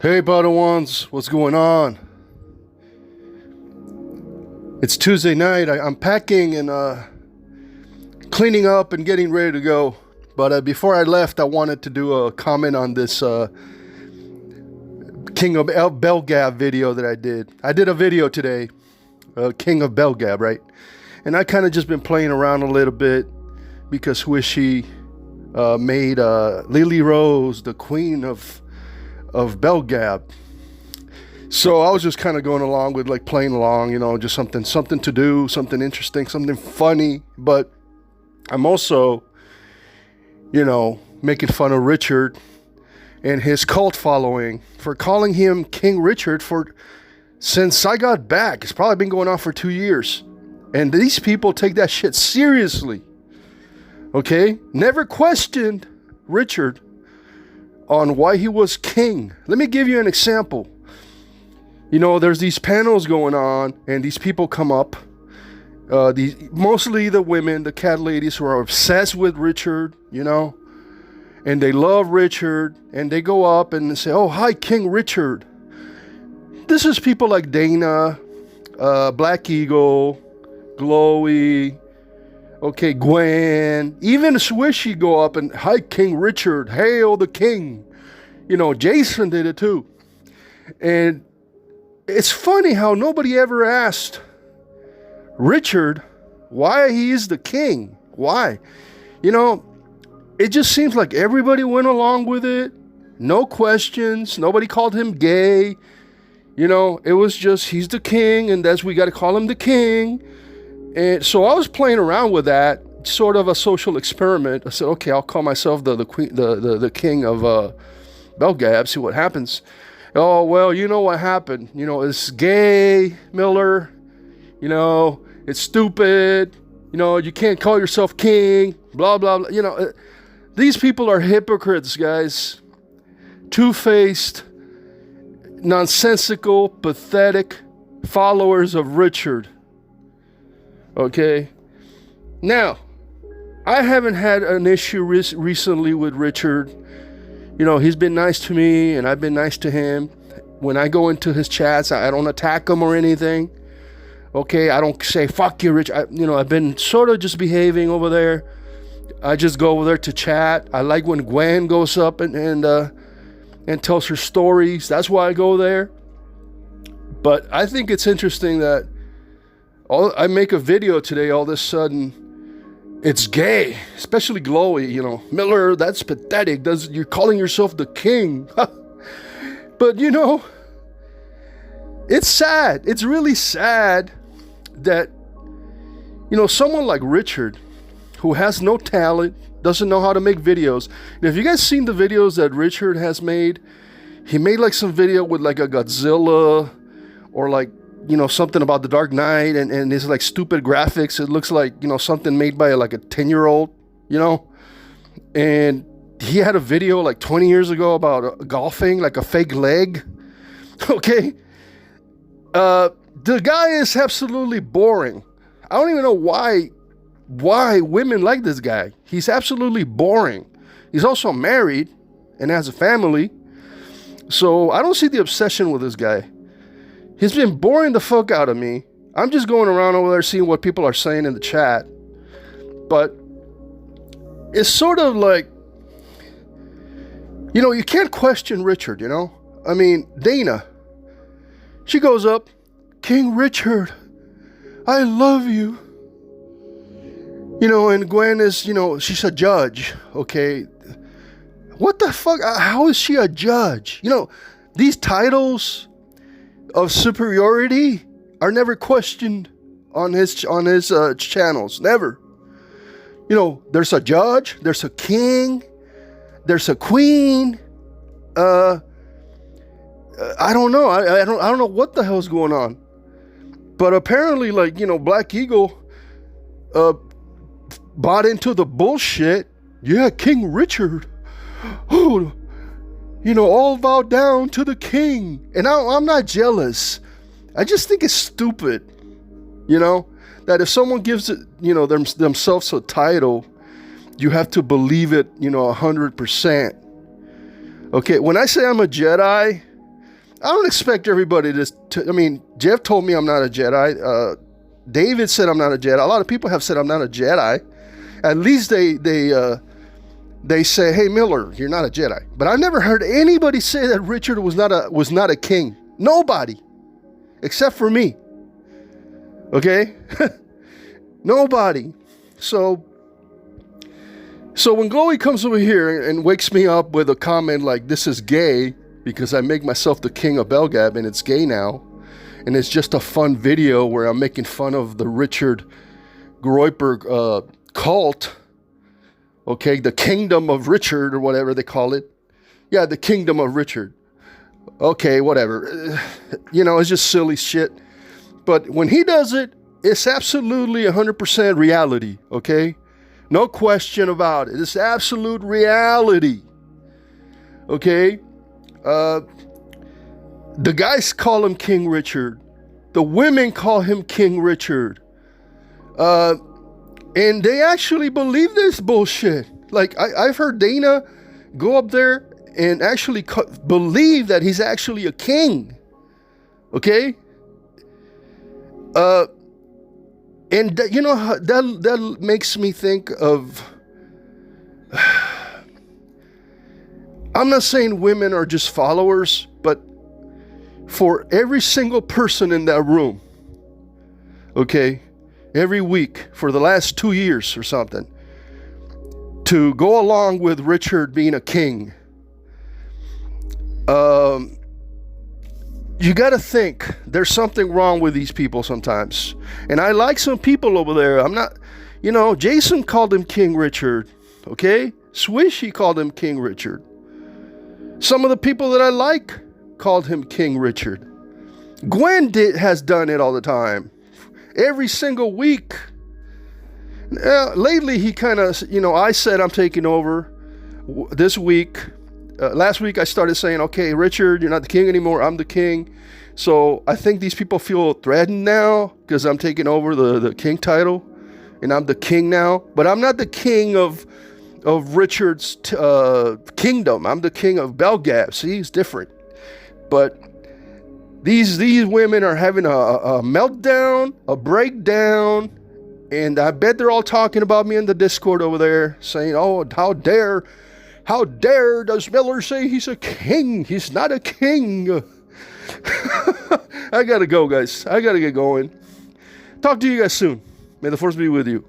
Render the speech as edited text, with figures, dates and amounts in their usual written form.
Hey, Padawans, what's going on? It's Tuesday night. I'm packing and cleaning up and getting ready to go. But before I left, I wanted to do a comment on this King of Bellgab video that I did. I did a video today, King of Bellgab, right? And I kind of just been playing around a little bit because Swishy made Lily Rose the queen of Bellgab. So I was just kind of going along with, like, playing along, you know, just something to do, something interesting, something funny. But I'm also, you know, making fun of Richard and his cult following for calling him King Richard since I got back. It's probably been going on for 2 years. And these people take that shit seriously. Okay? Never questioned Richard on why he was king. Let me give you an example. You know, there's these panels going on, and these people come up. Mostly the women, the cat ladies who are obsessed with Richard, you know, and they love Richard, and they go up and say, "Oh, hi, King Richard." This is people like Dana, Black Eagle, Glowy, okay, Gwen, even Swishy go up and, "Hi, King Richard, hail the king." You know, Jason did it too. And it's funny how nobody ever asked Richard why he is the king. Why? You know, it just seems like everybody went along with it. No questions. Nobody called him gay. You know, it was just, he's the king, and we got to call him the king. And so I was playing around with that, sort of a social experiment. I said, okay, I'll call myself the king of Bellgab, see what happens. Oh, well, you know what happened. You know, it's gay, Miller. You know, it's stupid. You know, you can't call yourself king, blah, blah, blah. You know, these people are hypocrites, guys. Two-faced, nonsensical, pathetic followers of Richard. Okay? Now, I haven't had an issue recently with Richard. You know, he's been nice to me, and I've been nice to him. When I go into his chats, I don't attack him or anything. Okay, I don't say, "Fuck you, Rich." I've been sort of just behaving over there. I just go over there to chat. I like when Gwen goes up and tells her stories. That's why I go there. But I think it's interesting that I make a video today, all of a sudden, it's gay, especially Glowy, you know. "Miller, that's pathetic. You're calling yourself the king." But, you know, it's sad. It's really sad that, you know, someone like Richard, who has no talent, doesn't know how to make videos. And if you guys seen the videos that Richard has made, he made like some video with like a Godzilla or like, you know, something about the Dark Knight, and it's like stupid graphics. It looks like, you know, something made by like a 10-year-old, you know. And he had a video like 20 years ago about golfing, like a fake leg. Okay. The guy is absolutely boring. I don't even know why women like this guy. He's absolutely boring. He's also married and has a family. So I don't see the obsession with this guy. He's been boring the fuck out of me. I'm just going around over there seeing what people are saying in the chat. But it's sort of like, you know, you can't question Richard, you know? I mean, Dana, she goes up, "King Richard, I love you." You know, and Gwen is, you know, she's a judge, okay? What the fuck? How is she a judge? You know, these titles of superiority are never questioned on his channels. Never. You know, there's a judge, there's a king, there's a queen. I don't know. I don't know what the hell's going on. But apparently, like, you know, Black Eagle bought into the bullshit. Yeah, King Richard. Oh, you know, all bow down to the king. And I'm not jealous. I just think it's stupid, you know, that if someone gives it, you know, themselves a title, you have to believe it, you know, 100%. Okay, when I say I'm a Jedi, I don't expect everybody to I mean, Jeff told me I'm not a Jedi. David said I'm not a Jedi. A lot of people have said I'm not a Jedi. At least they say, hey, Miller, you're not a Jedi. But I never heard anybody say that Richard was not a king. Nobody. Except for me. Okay? Nobody. So when Chloe comes over here and wakes me up with a comment like, this is gay, because I make myself the king of Bellgab, and it's gay now, and it's just a fun video where I'm making fun of the Richard Groyper cult, okay, the kingdom of Richard, or whatever they call it. Yeah, the kingdom of Richard. Okay, whatever. You know, it's just silly shit. But when he does it, it's absolutely 100% reality, okay? No question about it. It's absolute reality, okay? The guys call him King Richard. The women call him King Richard. And they actually believe this bullshit. Like, I've heard Dana go up there and actually believe that he's actually a king. Okay? And you know, that makes me think of... I'm not saying women are just followers, but for every single person in that room, okay, every week for the last 2 years or something, to go along with Richard being a king, you got to think there's something wrong with these people sometimes. And I like some people over there. I'm not, you know, Jason called him King Richard, okay? Swish, he called him King Richard. Some of the people that I like called him King Richard. Gwen has done it all the time. Every single week. Lately, he kind of, you know, I said I'm taking over this week. Last week, I started saying, okay, Richard, you're not the king anymore. I'm the king. So I think these people feel threatened now because I'm taking over the king title. And I'm the king now. But I'm not the king of Richard's kingdom. I'm the king of Bellgab. See, it's different. But these women are having a meltdown, a breakdown, and I bet they're all talking about me in the Discord over there, saying, oh, how dare does Miller say he's a king? He's not a king. I gotta go, guys. I gotta get going. Talk to you guys soon. May the force be with you.